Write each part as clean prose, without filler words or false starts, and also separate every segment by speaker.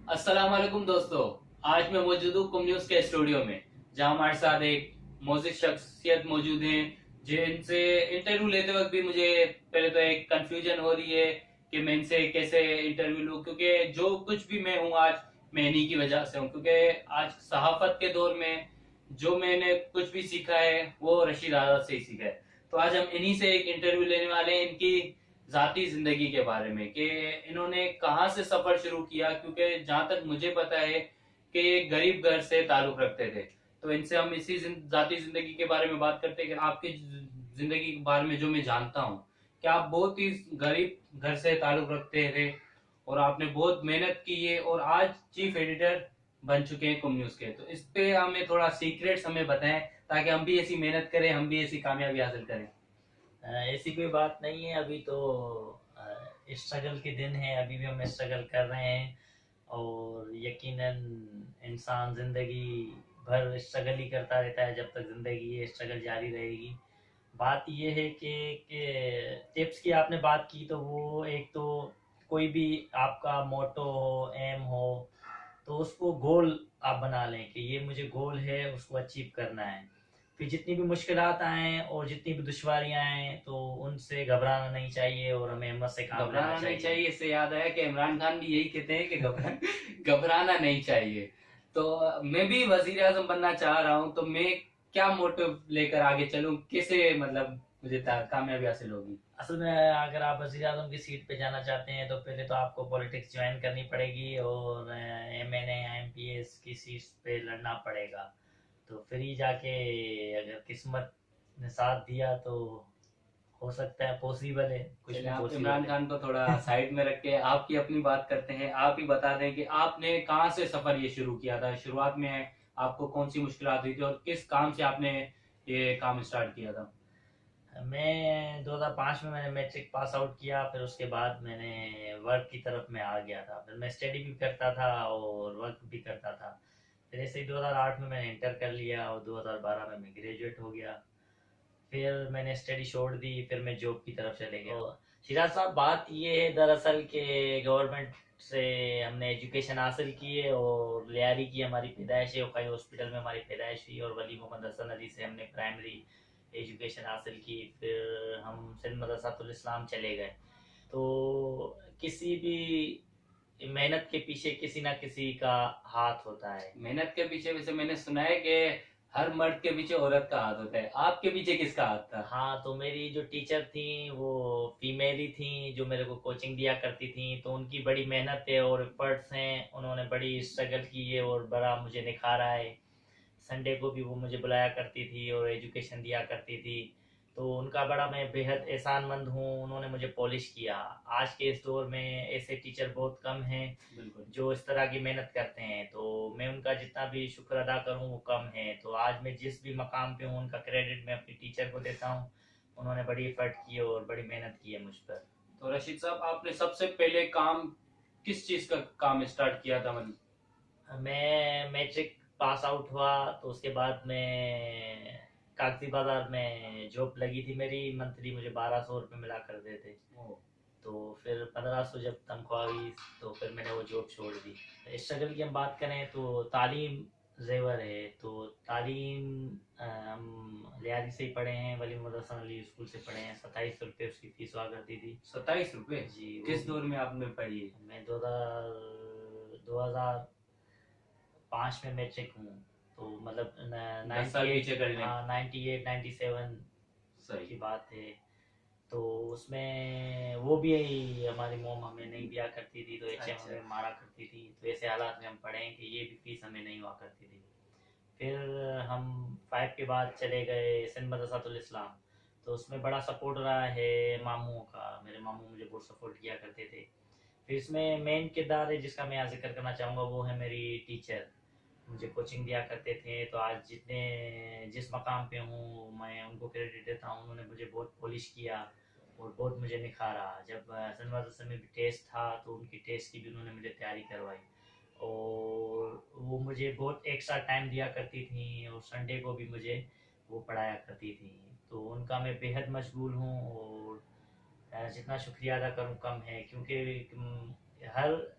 Speaker 1: अस्सलाम वालेकुम दोस्तों। आज मैं मौजूद हूँ कुम न्यूज के स्टूडियो में, जहाँ हमारे साथ एक मोजिक शख्सियत मौजूद हैं, जिनसे इंटरव्यू लेते वक्त भी मुझे पहले तो एक कंफ्यूजन हो रही है कि मैं इनसे कैसे इंटरव्यू लूँ, क्योंकि जो कुछ भी मैं हूँ आज, मैं इन्हीं की वजह से हूँ। क्योंकि आज सहाफत के दौर में जो मैंने कुछ भी सीखा है वो रशीद आजाद से ही सीखा है। तो आज हम इन्हीं से एक इंटरव्यू लेने वाले हैं, इनकी जाती जिंदगी के बारे में कि इन्होंने कहाँ से सफर शुरू किया, क्योंकि जहां तक मुझे पता है कि ये गरीब घर से ताल्लुक रखते थे। तो इनसे हम इसी जाती जिंदगी के बारे में बात करते हैं कि आपकी जिंदगी के बारे में जो मैं जानता हूँ कि आप बहुत ही गरीब घर से ताल्लुक रखते थे और आपने बहुत मेहनत की है और आज चीफ एडिटर बन चुके हैं कुम न्यूज के। तो इस पे हमें थोड़ा सीक्रेट्स हमें बताएं, ताकि हम भी ऐसी मेहनत करें, हम भी ऐसी कामयाबी हासिल करें।
Speaker 2: ऐसी कोई बात नहीं है। अभी तो स्ट्रगल के दिन है, अभी भी हम स्ट्रगल कर रहे हैं। और यकीनन इंसान ज़िंदगी भर स्ट्रगल ही करता रहता है जब तक ज़िंदगी ये स्ट्रगल जारी रहेगी। बात ये है कि टिप्स की आपने बात की, तो वो एक तो कोई भी आपका मोटो हो, एम हो, तो उसको गोल आप बना लें कि ये मुझे गोल है, उसको अचीव करना है। फिर जितनी भी मुश्किलात आएँ और जितनी भी दुश्वारियाँ आएँ, तो उनसे घबराना नहीं चाहिए और हमें हिम्मत से काम लेना
Speaker 1: घबराना नहीं
Speaker 2: चाहिए।
Speaker 1: चाहिए, इससे याद आया कि इमरान खान भी यही कहते हैं कि घबराना नहीं चाहिए। तो मैं भी वजीर आजम बनना चाह रहा हूँ, तो मैं क्या मोटिव लेकर आगे चलूं, कैसे मतलब मुझे कामयाबी हासिल होगी।
Speaker 2: असल में अगर आप वज़ीर आज़म की सीट पे जाना चाहते हैं, तो पहले तो आपको पॉलिटिक्स ज्वाइन करनी पड़ेगी और एमएनए या एमपीएस की सीट्स पे लड़ना पड़ेगा। तो फिर ही जाके अगर किस्मत ने साथ दिया तो हो सकता है, पॉसिबल है, कुछ
Speaker 1: चलिए,
Speaker 2: भी
Speaker 1: आप इमरान
Speaker 2: पॉसिबल है।
Speaker 1: खान को थोड़ा साइड में रख के आपकी अपनी बात करते हैं। आप ही बता दें कि आपने कहाँ से सफर ये शुरू किया था, शुरुआत में आपको कौन सी मुश्किलात हुई थी और किस काम से आपने ये काम स्टार्ट किया था।
Speaker 2: मैं 2005 में मैंने मैट्रिक पास आउट किया, फिर उसके बाद मैंने वर्क की तरफ में आ गया था। फिर मैं स्टडी भी करता था और वर्क भी करता था। फिर ऐसे ही 2008 में मैंने इंटर कर लिया और 2012 में मैं ग्रेजुएट हो गया। फिर मैंने स्टडी छोड़ दी, फिर मैं जॉब की तरफ चले गया। तो शिराज साहब, बात ये है दरअसल कि गवर्नमेंट से हमने एजुकेशन हासिल की है और लियारी की हमारी पैदाइश है, उकाई हॉस्पिटल में हमारी पैदाइश हुई और वली मोहम्मद हसन अली से हमने प्राइमरी एजुकेशन हासिल की। फिर हम सिंध मदरसातुल इस्लाम चले गए। तो किसी भी मेहनत के पीछे किसी ना किसी का हाथ होता है।
Speaker 1: मेहनत के पीछे वैसे मैंने सुना है कि हर मर्द के पीछे औरत का हाथ होता है, आपके पीछे किसका हाथ था।
Speaker 2: हाँ, तो मेरी जो टीचर थी वो फीमेल ही थी, जो मेरे को कोचिंग दिया करती थी। तो उनकी बड़ी मेहनत है और एफर्ट्स हैं, उन्होंने बड़ी स्ट्रगल की है और बड़ा मुझे निखारा है। संडे को भी वो मुझे बुलाया करती थी और एजुकेशन दिया करती थी। तो उनका बड़ा मैं बेहद एहसानमंद हूँ, उन्होंने मुझे पॉलिश किया। आज के इस दौर में ऐसे टीचर बहुत कम हैं
Speaker 1: बिल्कुल।
Speaker 2: जो इस तरह की मेहनत करते हैं, तो मैं उनका जितना भी शुक्र अदा करूँ वो कम है। तो आज मैं जिस भी मकाम पे हूँ, उनका क्रेडिट मैं अपनी टीचर को देता हूँ। उन्होंने बड़ी एफर्ट की है और बड़ी मेहनत की है मुझ पर।
Speaker 1: तो रशीद साहब, आपने सबसे पहले काम किस चीज का काम स्टार्ट किया था, मतलब।
Speaker 2: मैं मैट्रिक पास आउट हुआ, तो उसके बाद मैं कागजी बाजार में जॉब लगी थी मेरी। मंथली मुझे 1200 रुपये मिला करते थे। तो फिर 1500 जब तनख्वाह हुई, तो फिर मैंने वो जॉब छोड़ दी। स्ट्रगल की हम बात करें तो तालीम जेवर है। तो तालीम हम लियारी से ही पढ़े हैं, वली मोहम्मद हसन अली स्कूल से पढ़े हैं। 27 रुपये उसकी फीस हुआ करती थी।
Speaker 1: 27 रुपए?
Speaker 2: जी, वो
Speaker 1: किस दौर में आपने पढ़ी है।
Speaker 2: मैं 2005 में मैट्रिक हूँ। तो मतलब
Speaker 1: 10 साल
Speaker 2: 98,
Speaker 1: पीछे कर लें।
Speaker 2: हाँ 98 97
Speaker 1: सही।
Speaker 2: की बात है। तो उसमें वो भी यही, हमारी मोम हमें नहीं दिया करती थी, तो एचएम
Speaker 1: अच्छा।
Speaker 2: हमें मारा करती थी। तो ऐसे हालात में हम पढ़े हैं कि ये भी फीस हमें नहीं हुआ करती थी। फिर हम 5 के बाद चले गए सिंध मदरसातुल इस्लाम। तो उसमें बड़ा सपोर्ट रहा है मामूओं का। मेरे मामू मुझे बहुत सपोर्ट किया करते थे। फिर इसमें मेन किरदार है जिसका मैं यहाँ जिक्र करना चाहूँगा, वो है मेरी टीचर। मुझे कोचिंग दिया करते थे। तो आज जिस मकाम पे हूँ, मैं उनको क्रेडिट देता हूँ। उन्होंने मुझे बहुत पॉलिश किया और बहुत मुझे निखारा। जब सन मदरसे में भी टेस्ट था, तो उनकी टेस्ट की भी उन्होंने मुझे तैयारी करवाई और वो मुझे बहुत एक्स्ट्रा टाइम दिया करती थी और संडे को भी मुझे वो पढ़ाया करती थी। तो उनका मैं बेहद मशगूल हूँ और जितना शुक्रिया अदा करूँ कम है, क्योंकि हर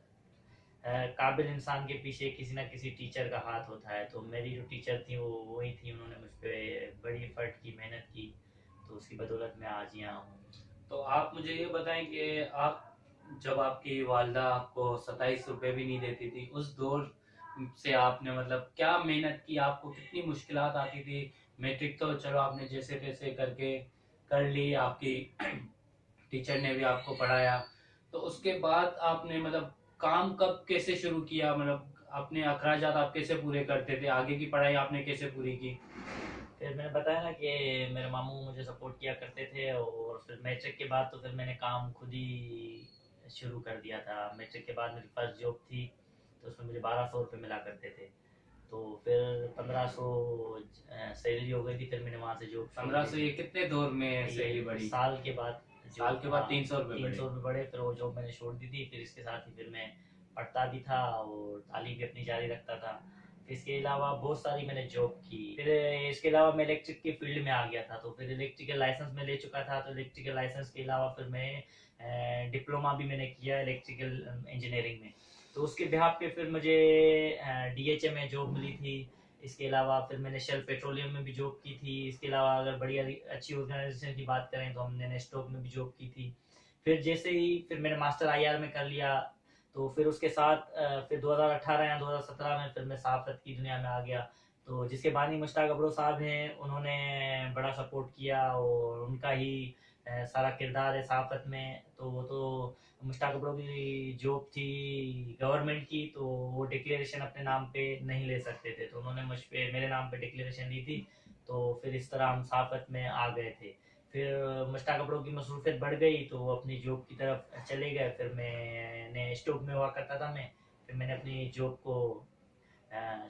Speaker 2: काबिल इंसान के पीछे किसी ना किसी टीचर का हाथ होता है। तो मेरी जो टीचर थी वो वही थी, उन्होंने मुझ पे बड़ी एफर्ट की, मेहनत की, तो उसकी बदौलत मैं आज यहाँ हूँ।
Speaker 1: तो आप मुझे ये बताएं कि आप जब आपकी वालदा आपको 27 रुपए भी नहीं देती थी, उस दौर से आपने मतलब क्या मेहनत की, आपको कितनी मुश्किलात आती थी। मैट्रिक तो चलो आपने जैसे तैसे करके कर ली, आपकी टीचर ने भी आपको पढ़ाया, तो उसके बाद आपने मतलब काम कब कैसे शुरू किया, मतलब अपने अखराजात आप कैसे पूरे करते थे, आगे की पढ़ाई आपने कैसे पूरी की।
Speaker 2: फिर मैंने बताया ना कि मेरे मामू मुझे सपोर्ट किया करते थे, और फिर मैट्रिक के बाद तो फिर मैंने काम खुद ही शुरू कर दिया था। मैट्रिक के बाद मेरी फर्स्ट जॉब थी, तो उसमें मुझे 1200 रुपये मिला करते थे। तो फिर 1500 सैलरी हो गई थी, फिर मैंने वहाँ से जॉब छोड़
Speaker 1: 1500
Speaker 2: दी।
Speaker 1: ये कितने दौर में सैलरी
Speaker 2: ये
Speaker 1: बढ़ी।
Speaker 2: साल के बाद
Speaker 1: साल के बाद 300 रुपए बढ़े।
Speaker 2: 300 रुपये बढ़े। फिर वो जॉब मैंने छोड़ दी थी। फिर इसके साथ ही फिर मैं पढ़ता भी था और तालीम भी अपनी जारी रखता था। फिर इसके अलावा बहुत सारी मैंने जॉब की। फिर इसके अलावा मैं इलेक्ट्रिक के फील्ड में आ गया था, तो फिर इलेक्ट्रिकल लाइसेंस मैं ले चुका था। तो इलेक्ट्रिकल लाइसेंस के अलावा फिर मैं डिप्लोमा भी मैंने किया इलेक्ट्रिकल इंजीनियरिंग में। तो उसके बिहाफ पे फिर मुझे DHA में जॉब मिली थी। इसके अलावा फिर मैंने शेल पेट्रोलियम में भी जॉब की थी। इसके अलावा अगर बढ़िया अच्छी ऑर्गेनाइजेशन की बात करें तो हमने नेस्टॉक में भी जॉब की थी। फिर जैसे ही फिर मैंने मास्टर IR में कर लिया, तो फिर उसके साथ फिर 2018 या 2017 में फिर मैं सहाफ़त की दुनिया में आ गया। तो जिसके बानी मुश्ताक अब्रो साहब हैं, उन्होंने बड़ा सपोर्ट किया और उनका ही सारा किरदार है सहाफ़त में। तो वो तो मुश्ताक अब्रो की जॉब थी गवर्नमेंट की, तो वो डिक्लेरेशन अपने नाम पे नहीं ले सकते थे, तो उन्होंने मुझ पे मेरे नाम पे डिक्लेरेशन ली थी। तो फिर इस तरह हम सहाफ़त में आ गए थे। फिर मुश्ताक अब्रो की मसरूफियत बढ़ गई, तो वो अपनी जॉब की तरफ चले गए। फिर मैंने स्टोक में हुआ करता था मैं, फिर मैंने अपनी जॉब को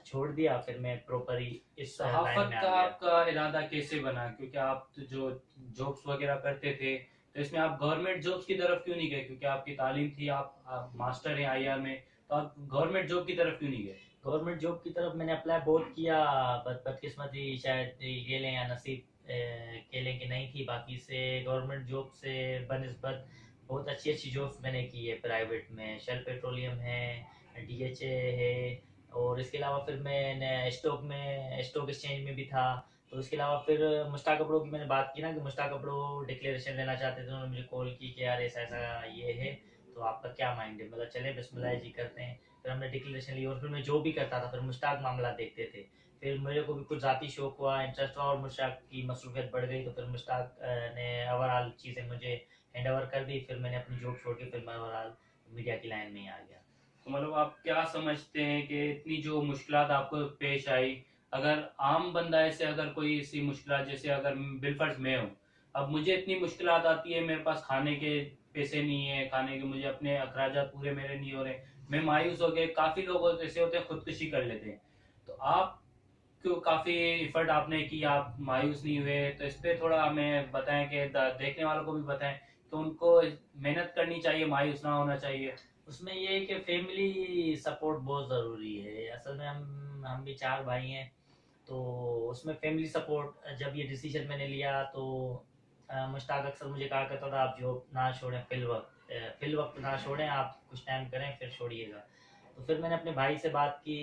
Speaker 2: छोड़ दिया। फिर मैं प्रॉपर ही इस लाइन
Speaker 1: सहाफत
Speaker 2: में आ
Speaker 1: का
Speaker 2: गया।
Speaker 1: आपका इरादा कैसे बना, क्योंकि आप तो जो जॉब्स वगैरह करते थे, तो इसमें आप गवर्नमेंट जॉब्स की तरफ क्यों नहीं गए, क्योंकि आपकी तालीम थी, आप मास्टर हैं IR में, तो आप गवर्नमेंट जॉब की तरफ क्यों नहीं गए।
Speaker 2: गवर्नमेंट जॉब की तरफ मैंने अप्लाई बहुत किया, बट बदकिस्मती शायद ये लें या नसीब के लें कि नहीं थी। बाकी से गवर्नमेंट जॉब से बनस्बत बहुत अच्छी अच्छी जॉब्स मैंने की है प्राइवेट में। शेल पेट्रोलियम है, DHA है, और इसके अलावा फिर मैं स्टॉक एक्सचेंज में भी था। तो इसके अलावा फिर मुश्ताक अब्रो की मैंने बात की ना कि मुश्ताक अब्रो डिक्लेरेशन लेना चाहते थे, उन्होंने मुझे कॉल की कि यार ऐसा ऐसा ये है, तो आपका क्या माइंड है, मतलब चले बिस्मिल्लाह जी करते हैं। फिर हमने डिक्लेरेशन ली और फिर मैं जो भी करता था फिर मुश्ताक मामला देखते थे। फिर मेरे को भी कुछ ज़ाती शौक हुआ, इंटरेस्ट हुआ, और मुश्ताक की मसरूफियत बढ़ गई, तो फिर मुश्ताक ने ओवरऑल चीज़ें मुझे हैंड ओवर कर दी। फिर मैंने अपनी जॉब छोड़ के फिर मैं ओवरऑल मीडिया की लाइन में ही आ गया।
Speaker 1: तो मतलब आप क्या समझते हैं कि इतनी जो मुश्किलात आपको पेश आई, अगर आम बंदा ऐसे अगर कोई ऐसी मुश्किलात, जैसे अगर बिलफर्ज मैं हूँ, अब मुझे इतनी मुश्किलात आती है, मेरे पास खाने के पैसे नहीं है, खाने के मुझे अपने अखराजात पूरे मेरे नहीं हो रहे, मैं मायूस हो गए, काफी लोग ऐसे होते हैं खुदकुशी कर लेते हैं, तो आप क्यों काफी एफर्ट आपने की, आप मायूस नहीं हुए, तो इस पे थोड़ा हमें बताएं कि देखने वालों को भी बताएं कि उनको मेहनत करनी चाहिए, मायूस ना होना चाहिए।
Speaker 2: उसमें ये है कि फैमिली सपोर्ट बहुत ज़रूरी है। असल में हम भी 4 भाई हैं, तो उसमें फैमिली सपोर्ट, जब ये डिसीजन मैंने लिया तो मुश्ताक अक्सर मुझे कहा करता था आप जॉब ना छोड़ें, फिल वक्त ना छोड़ें, आप कुछ टाइम करें फिर छोड़िएगा। तो फिर मैंने अपने भाई से बात की,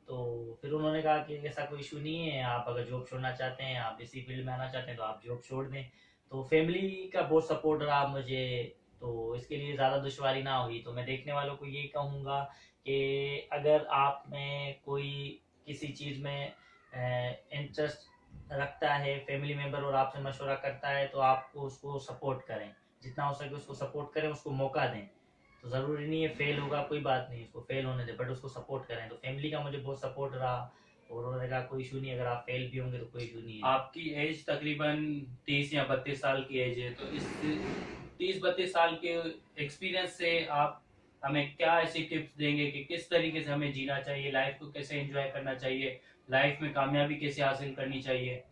Speaker 2: तो फिर उन्होंने कहा कि ऐसा कोई इशू नहीं है, आप अगर जॉब छोड़ना चाहते हैं, आप इसी फील्ड में आना चाहते हैं, तो आप जॉब छोड़ दें। तो फैमिली का बहुत सपोर्ट रहा मुझे, तो इसके लिए ज़्यादा दुश्वारी ना हुई। तो मैं देखने वालों को यही कहूँगा कि अगर आप में कोई किसी चीज़ में इंटरेस्ट रखता है फैमिली मेम्बर और आपसे मशवरा करता है, तो आपको उसको सपोर्ट करें, जितना हो सके उसको सपोर्ट करें, उसको मौका दें। तो ज़रूरी नहीं है फेल होगा, कोई बात नहीं, उसको फेल होने दें, बट उसको सपोर्ट करें। तो फैमिली का मुझे बहुत सपोर्ट रहा, और उन्होंने कहा कोई इशू नहीं, अगर आप फेल भी होंगे तो कोई इशू नहीं है।
Speaker 1: आपकी एज तकरीबन 30 या 32 साल की एज है, तो इस 30-32 साल के एक्सपीरियंस से आप हमें क्या ऐसी टिप्स देंगे कि किस तरीके से हमें जीना चाहिए, लाइफ को कैसे एंजॉय करना चाहिए, लाइफ में कामयाबी कैसे हासिल करनी चाहिए।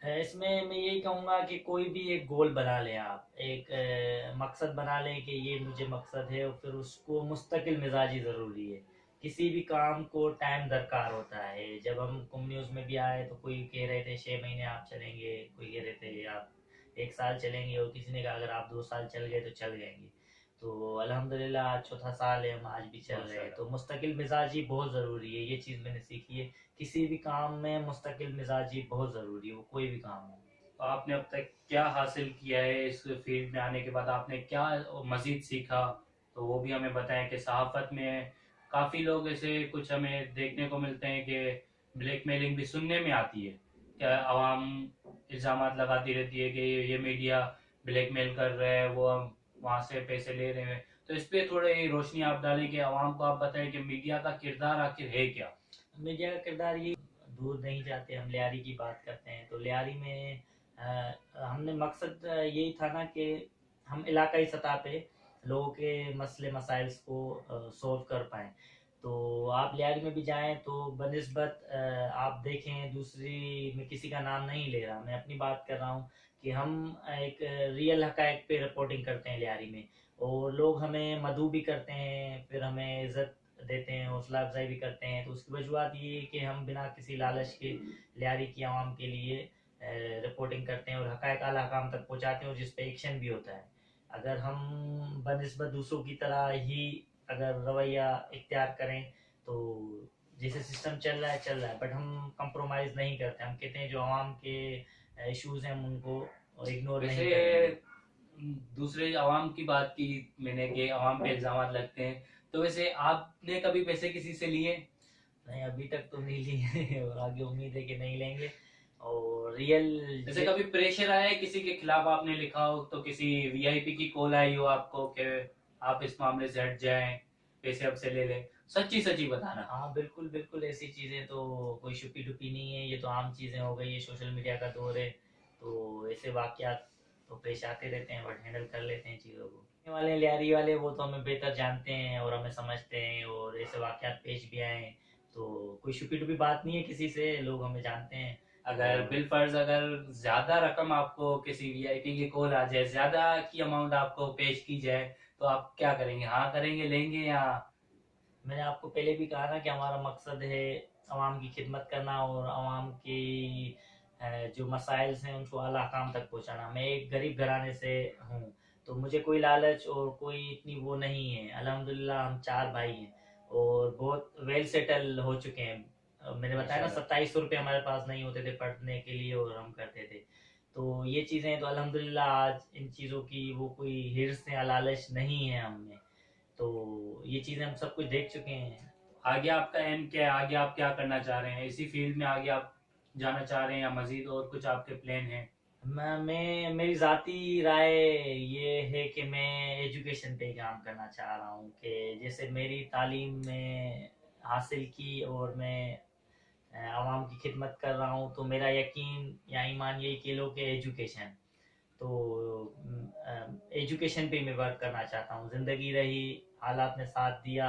Speaker 2: इसमें मैं यही कहूँगा कि कोई भी एक गोल बना लें, आप एक मकसद बना लें कि ये मुझे मकसद है, और फिर उसको मुस्तकिल मिजाजी ज़रूरी है। किसी भी काम को टाइम दरकार होता है। जब हम कुम न्यूज़ में भी आए तो कोई कह रहे थे 6 महीने आप चलेंगे, कोई कह रहे थे आप 1 साल चलेंगे, और किसी ने कहा अगर आप 2 साल चल गए तो चल जाएंगे। तो अल्हम्दुलिल्लाह आज चौथा साल है, हम आज भी चल रहे हैं। तो मुस्तकिल मिजाजी बहुत ज़रूरी है, ये चीज़ मैंने सीखी है। किसी भी काम में मुस्तकिल मिजाजी बहुत ज़रूरी है, वो कोई भी काम हो।
Speaker 1: तो आपने अब तक क्या हासिल किया है इस फील्ड में आने के बाद, आपने क्या मजीद सीखा, तो वो भी हमें बताएं। कि सहाफत में काफ़ी लोग ऐसे कुछ हमें देखने को मिलते हैं कि ब्लैकमेलिंग भी सुनने में आती है, क्या आवाम इल्ज़ामात लगाती रहती है कि ये मीडिया ब्लैकमेल कर रहा है, वो हम वहाँ से पैसे ले रहे हैं। तो इस पे थोड़ी रोशनी आप डालें कि आवाम को आप बताएं कि मीडिया का किरदार आखिर है क्या।
Speaker 2: मीडिया का किरदार ये, दूर नहीं जाते, हम लियारी की बात करते हैं तो लियारी में हमने मकसद यही था ना कि हम इलाकाई सतह पे लोगों के मसले मसाइल्स को सॉल्व कर पाएँ। तो आप लियारी में भी जाएँ तो बनिस्बत आप देखें, दूसरी मैं किसी का नाम नहीं ले रहा, मैं अपनी बात कर रहा हूँ कि हम एक रियल हक़ाइक़ पे रिपोर्टिंग करते हैं लियारी में, और लोग हमें मदऊ भी करते हैं, फिर हमें इज़्ज़त देते हैं, हौसला अफ़ज़ाई भी करते हैं। तो उसकी वजूहत ये है कि हम बिना किसी लालच के लियारी की आवाम के लिए रिपोर्टिंग करते हैं और हक़ाइक़ आला हकाम तक पहुँचाते हैं, और जिस पे एक्शन भी होता है। अगर हम बनिस्बत दूसरों की तरह ही अगर रवैया इख्तियार करें तो जैसे सिस्टम चल रहा है, बट हम कंप्रोमाइज़ नहीं करते। हम कहते हैं जो आवाम के इश्यूज़ हैं हम उनको इग्नोर नहीं
Speaker 1: वैसे
Speaker 2: करेंगे।
Speaker 1: दूसरे आवाम की बात की मैंने कि आवाम पे इल्जाम लगते हैं, तो वैसे आपने कभी पैसे किसी से लिए?
Speaker 2: नहीं, अभी तक तो नहीं लिए और आगे उम्मीद है कि नहीं लेंगे। और रियल
Speaker 1: जैसे कभी प्रेशर आया है किसी के खिलाफ, आपने लिखा हो तो किसी वीआईपी की कॉल आई हो आपको कि आप इस मामले से हट जाएं, पैसे अब से ले लें, सच्ची सच्ची बताना।
Speaker 2: हाँ बिल्कुल बिल्कुल, ऐसी चीज़ें तो कोई छुपी टुपी नहीं है, ये तो आम चीज़ें हो गई है, सोशल मीडिया का दौर है, तो ऐसे वाक़यात तो पेश आते रहते हैं, बट हैंडल कर लेते हैं चीज़ों को। ये वाले लियारी वाले वो तो हमें बेहतर जानते हैं और हमें समझते हैं, और ऐसे वाक़यात पेश भी आए हैं, तो कोई छुपी टुपी बात नहीं है किसी से, लोग हमें जानते हैं।
Speaker 1: अगर बिलफर्ज अगर ज्यादा रकम आपको किसी वीआईपी की कॉल आ जाए, ज्यादा की अमाउंट आपको पेश की जाए, तो आप क्या करेंगे? हाँ करेंगे, लेंगे, या?
Speaker 2: मैंने आपको पहले भी कहा ना कि हमारा मकसद है आवाम की खिदमत करना और आवाम की जो मसाइल्स हैं उनको आला काम तक पहुंचाना। मैं एक गरीब घराने से हूँ, तो मुझे कोई लालच और कोई इतनी वो नहीं है। अल्हम्दुलिल्लाह हम 4 भाई हैं और बहुत वेल सेटल हो चुके हैं। मैंने बताया ना, 2700 रुपये हमारे पास नहीं होते थे पढ़ने के लिए और हम करते थे। तो ये चीज़ें तो अल्हम्दुलिल्लाह आज इन चीज़ों की वो कोई हिर्स या लालच नहीं है हम में। तो ये चीज़ें हम सब कुछ देख चुके हैं।
Speaker 1: आगे आपका एम क्या है? आगे आप क्या करना चाह रहे हैं? इसी फील्ड में आगे आप जाना चाह रहे हैं या मजीद और कुछ आपके प्लान हैं?
Speaker 2: मैं मेरी ज़ाती राय ये है कि मैं एजुकेशन पे काम करना चाह रहा हूँ, कि जैसे मेरी तालीम में हासिल की और मैं आवाम की खिदमत कर रहा हूँ, तो मेरा यकीन या ईमान यही कह लो कि एजुकेशन, तो एजुकेशन पे मैं वर्क करना चाहता हूँ। ज़िंदगी रही, हालात ने साथ दिया,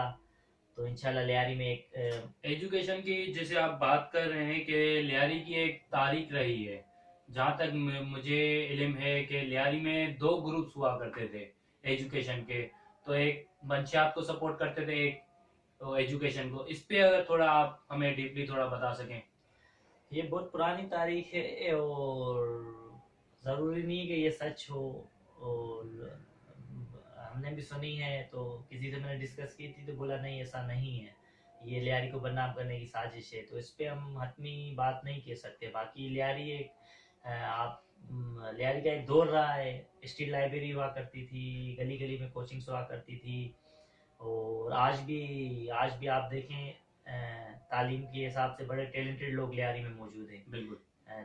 Speaker 2: तो इंशाल्लाह लियारी में एक
Speaker 1: एजुकेशन की जैसे आप बात कर रहे हैं कि लियारी की एक तारीख रही है, जहाँ तक मुझे इल्म है कि लियारी में 2 ग्रुप्स हुआ करते थे एजुकेशन के। तो एक मंशियात को सपोर्ट करते थे, एक तो एजुकेशन को। इस पे अगर थोड़ा आप हमें डीपली थोड़ा बता सकें।
Speaker 2: ये बहुत पुरानी तारीख है और ज़रूरी नहीं है कि ये सच हो, और हमने भी सुनी है, तो किसी से मैंने डिस्कस की थी तो बोला नहीं ऐसा नहीं है, ये लियारी को बदनाम करने की साजिश है। तो इस पे हम हतमी बात नहीं कह सकते। बाकी लियारी एक आप लियारी का एक दौर रहा है, स्ट्रीट लाइब्रेरी हुआ करती थी, गली गली में कोचिंग्स हुआ करती थी, और आज भी आप देखें तालीम के हिसाब से बड़े टैलेंटेड लोग लियारी में मौजूद हैं।
Speaker 1: बिल्कुल।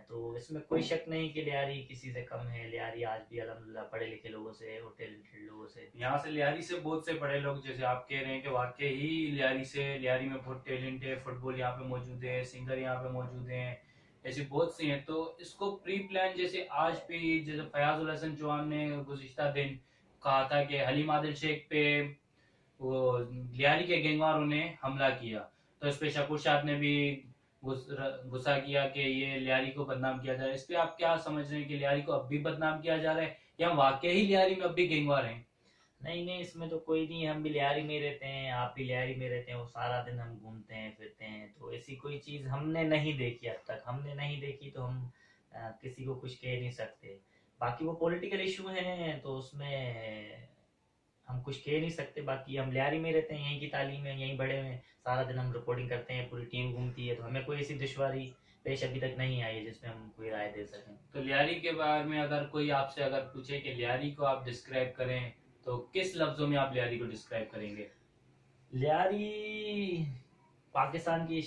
Speaker 2: तो इसमें कोई शक नहीं कि लियारी किसी से कम है। लियारी आज भी अल्हम्दुलिल्लाह पढ़े लिखे लोगों से और टैलेंटेड लोगों से,
Speaker 1: यहाँ से लियारी से बहुत से बड़े लोग, जैसे आप कह रहे हैं कि वाकई ही लियारी में बहुत टैलेंट है, फुटबॉल यहाँ पे मौजूद है, सिंगर यहाँ पे मौजूद हैं, ऐसी बहुत सी हैं। तो इसको प्री प्लान, जैसे आज भी जैसे फयाजुल हसन चौहान ने गुज़िश्ता दिन कहा था कि हलीम आदिल शेख पे वो लियारी के गैंगवारों ने हमला किया, तो इस पे शकूर शाह ने भी गुस्सा किया कि ये लियारी को बदनाम किया जा रहा है। इस पे आप क्या समझ रहे हैं कि लियारी को अब भी बदनाम किया जा रहा है, या वाकई ही लियारी में अब भी गैंगवार हैं?
Speaker 2: नहीं नहीं, इसमें तो कोई नहीं, हम भी लियारी में रहते हैं, आप भी लियारी में रहते हैं, वो सारा दिन हम घूमते हैं फिरते हैं, तो ऐसी कोई चीज़ हमने नहीं देखी, अब तक हमने नहीं देखी, तो हम किसी को कुछ कह नहीं सकते। बाकी वो पॉलिटिकल इशू हैं तो उसमें हम कुछ कह नहीं सकते। बाकी हम लियारी में रहते हैं, यहीं की तालीम है, यहीं बड़े हैं, सारा दिन हम रिपोर्टिंग करते हैं, पूरी टीम घूमती है, तो हमें कोई ऐसी दुश्वारी पेश अभी तक नहीं आई है जिसमें हम कोई राय दे सकें।
Speaker 1: तो लियारी के बारे में अगर कोई आपसे अगर पूछे कि लियारी को आप डिस्क्राइब करें तो किस लफ्जों में आप लियारी को डिस्क्राइब करेंगे?
Speaker 2: लियारी पाकिस्तान की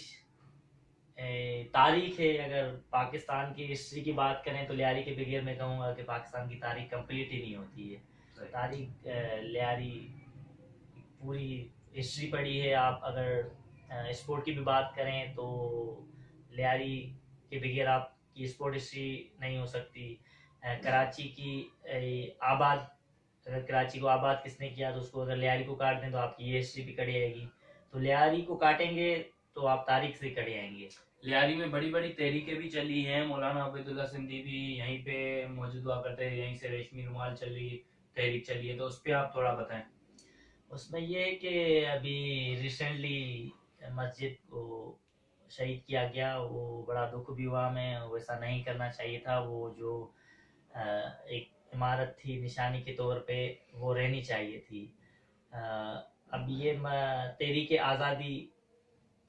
Speaker 2: तारीख है। अगर पाकिस्तान की हिस्ट्री की बात करें तो लियारी के बगैर मैं कहूँगा कि पाकिस्तान की तारीख कंप्लीट ही नहीं होती है। तारीख लियारी पूरी हिस्ट्री पढ़ी है। आप अगर स्पोर्ट की भी बात करें तो लियारी के बगैर आपकी स्पोर्ट हिस्ट्री नहीं हो सकती। कराची की आबाद, अगर कराची को आबाद किसने किया तो उसको अगर लियारी को काट दें तो आपकी ये हिस्ट्री भी कट आएगी। तो लियारी को काटेंगे तो आप तारीख से कट आएंगे।
Speaker 1: लियारी में बड़ी बड़ी तहरीकें भी चली हैं, मौलाना आबिदुल्ला सिंधी भी यहीं पे मौजूद हुआ करते हैं, यहीं से रेशमी रुमाल चली तहरीक चली है, तो उस पर आप थोड़ा बताएं।
Speaker 2: उसमें ये है कि अभी रिसेंटली मस्जिद को शहीद किया गया, वो बड़ा दुख भी हुआ हमें। वैसा नहीं करना चाहिए था। वो जो एक इमारत थी निशानी के तौर पे, वो रहनी चाहिए थी। अब ये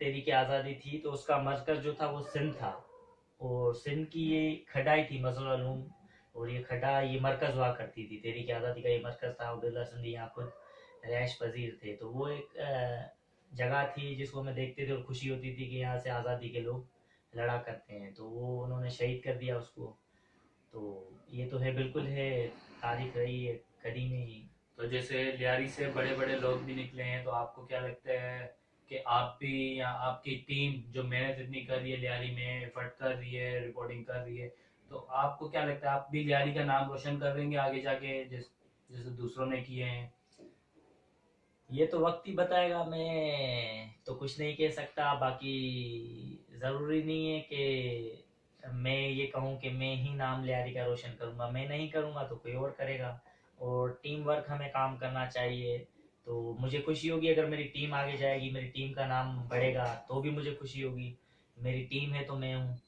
Speaker 2: तहरीक आज़ादी थी तो उसका मरकज़ जो था वो सिंध था, और सिंध की ये खडाई थी मज़र-उल-उलूम, और ये खडा ये मरकज़ हुआ करती थी। तहरीक आज़ादी का ये मरकज़ था। अब्दुल्ला सिंधी यहाँ खुद रहायश पजीर थे, तो वो एक जगह थी जिसको हमें देखते थे और खुशी होती थी कि यहाँ से आज़ादी के लोग लड़ा करते हैं। तो वो उन्होंने शहीद कर दिया उसको। तो ये तो है, बिल्कुल है, तारीख रही है कदीमी।
Speaker 1: तो जैसे लियारी से बड़े बड़े लोग भी निकले हैं, तो आपको क्या लगता है कि आप भी या आपकी टीम जो मेहनत इतनी कर रही है लियारी में, एफर्ट कर रही है, रिपोर्टिंग कर रही है, तो आपको क्या लगता है आप भी लियारी का नाम रोशन कर देंगे आगे जाके जैसे दूसरों ने किए हैं?
Speaker 2: ये तो वक्त ही बताएगा, मैं तो कुछ नहीं कह सकता। बाकी ज़रूरी नहीं है कि मैं ये कहूँ कि मैं ही नाम लियारी का रोशन करूँगा। मैं नहीं करूँगा तो कोई और करेगा, और टीम वर्क हमें काम करना चाहिए। तो मुझे खुशी होगी अगर मेरी टीम आगे जाएगी, मेरी टीम का नाम बढ़ेगा तो भी मुझे खुशी होगी। मेरी टीम है तो मैं हूँ।